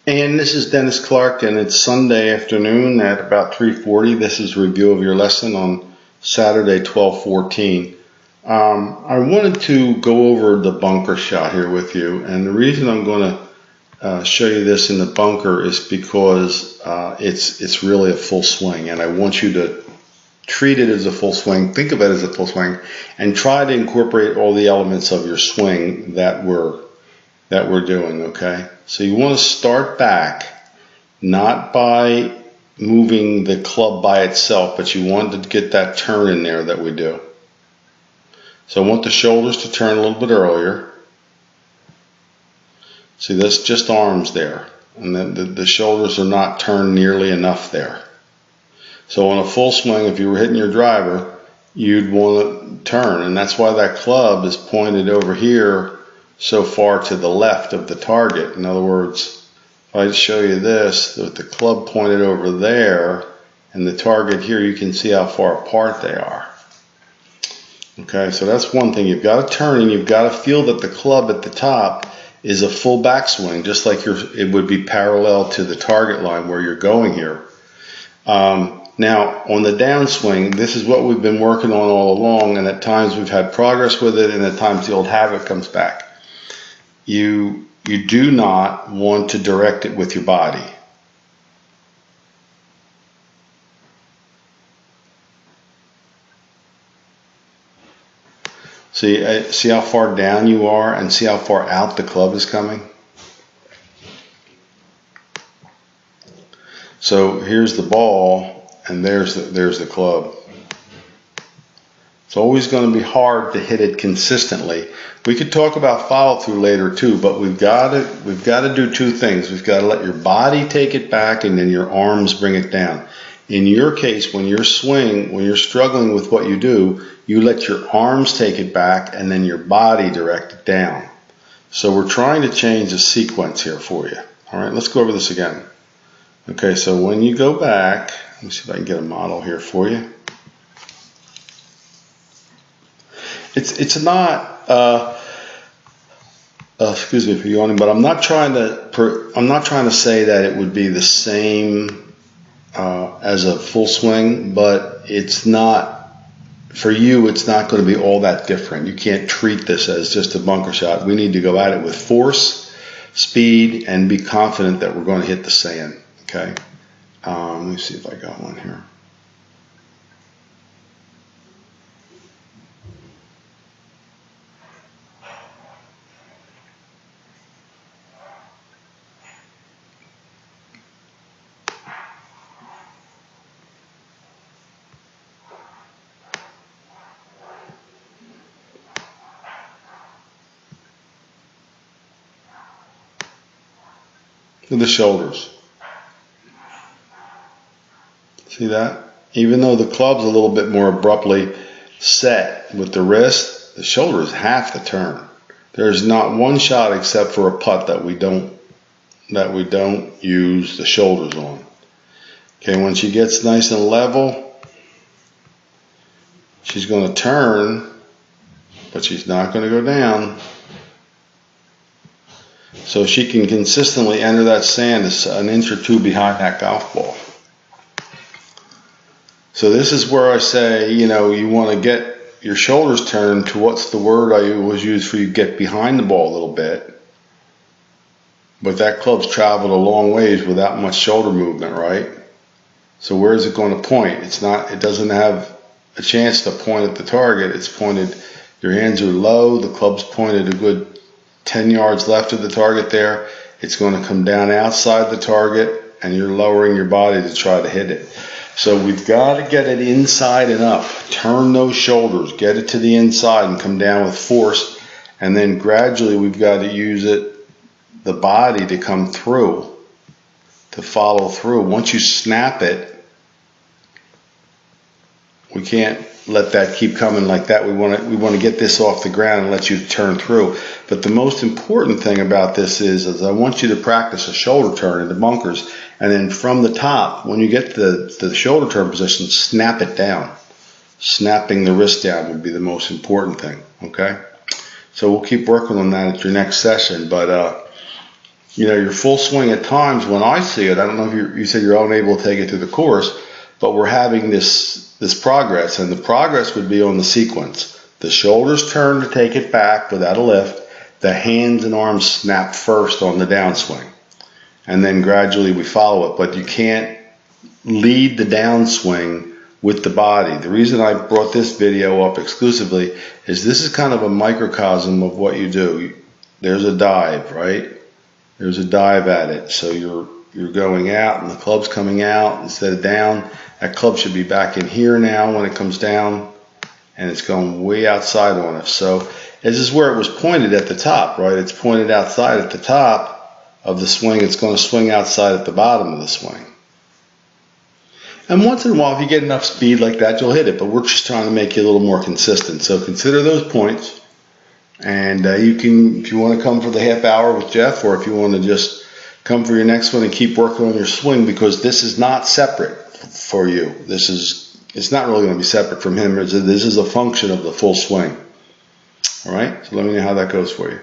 And this is Dennis Clark, and it's Sunday afternoon at about 3:40. This is a review of your lesson on Saturday, 12/14. I wanted to go over the bunker shot here with you, and the reason I'm going to show you this in the bunker is because it's really a full swing, and I want you to treat it as a full swing, think of it as a full swing, and try to incorporate all the elements of your swing that we're doing, okay? So you want to start back, not by moving the club by itself, but you want to get that turn in there that we do. So I want the shoulders to turn a little bit earlier. See, that's just arms there, and then the shoulders are not turned nearly enough there. So on a full swing, if you were hitting your driver, you'd want to turn, and that's why that club is pointed over here so far to the left of the target. In other words, if I show you this, with the club pointed over there and the target here, you can see how far apart they are. Okay, so that's one thing. You've got to turn, and you've got to feel that the club at the top is a full backswing, just like it would be parallel to the target line where you're going here. Now, on the downswing, this is what we've been working on all along, and at times we've had progress with it, and at times the old habit comes back. You do not want to direct it with your body. See how far down you are, and see how far out the club is coming? So here's the ball, and there's the club. It's always going to be hard to hit it consistently. We could talk about follow through later too, but we've got to do two things. We've got to let your body take it back, and then your arms bring it down. In your case, when you're struggling with what you do, you let your arms take it back, and then your body direct it down. So we're trying to change the sequence here for you. All right, let's go over this again. Okay, so when you go back, let me see if I can get a model here for you. It's not. Excuse me for yawning, but I'm not trying to say that it would be the same as a full swing, but it's not. For you, it's not going to be all that different. You can't treat this as just a bunker shot. We need to go at it with force, speed, and be confident that we're going to hit the sand. Okay. Let me see if I got one here. To the shoulders. See that? Even though the club's a little bit more abruptly set with the wrist, the shoulder is half the turn. There's not one shot except for a putt that we don't use the shoulders on. Okay, when she gets nice and level, she's going to turn, but she's not going to go down. So she can consistently enter that sand an inch or two behind that golf ball. So this is where I say, you want to get your shoulders turned to, what's the word I always use for you, get behind the ball a little bit. But that club's traveled a long ways without much shoulder movement, right? So where is it going to point? It doesn't have a chance to point at the target. It's pointed, your hands are low, the club's pointed a good 10 yards left of the target there. It's going to come down outside the target, and you're lowering your body to try to hit it. So we've got to get it inside and up. Turn those shoulders, get it to the inside and come down with force. And then gradually we've got to use the body to come through, to follow through. Once you snap it, we can't let that keep coming like that. We want to get this off the ground and let you turn through. But the most important thing about this is I want you to practice a shoulder turn in the bunkers, and then from the top, when you get to the shoulder turn position, snap it down. Snapping the wrist down would be the most important thing. Okay, so we'll keep working on that at your next session. But your full swing at times when I see it, I don't know if you said you're unable to take it through the course, but we're having this progress, and the progress would be on the sequence. The shoulders turn to take it back without a lift. The hands and arms snap first on the downswing. And then gradually we follow it, but you can't lead the downswing with the body. The reason I brought this video up exclusively is this is kind of a microcosm of what you do. There's a dive, right? There's a dive at it. So you're going out and the club's coming out instead of down. That club should be back in here now when it comes down, and it's going way outside on us. So this is where it was pointed at the top, right? It's pointed outside at the top of the swing. It's going to swing outside at the bottom of the swing. And once in a while, if you get enough speed like that, you'll hit it. But we're just trying to make you a little more consistent. So consider those points. And you can, if you want to come for the half hour with Jeff, or if you want to just come for your next one and keep working on your swing, because this is not separate for you. It's not really going to be separate from him. This is a function of the full swing. All right? So let me know how that goes for you.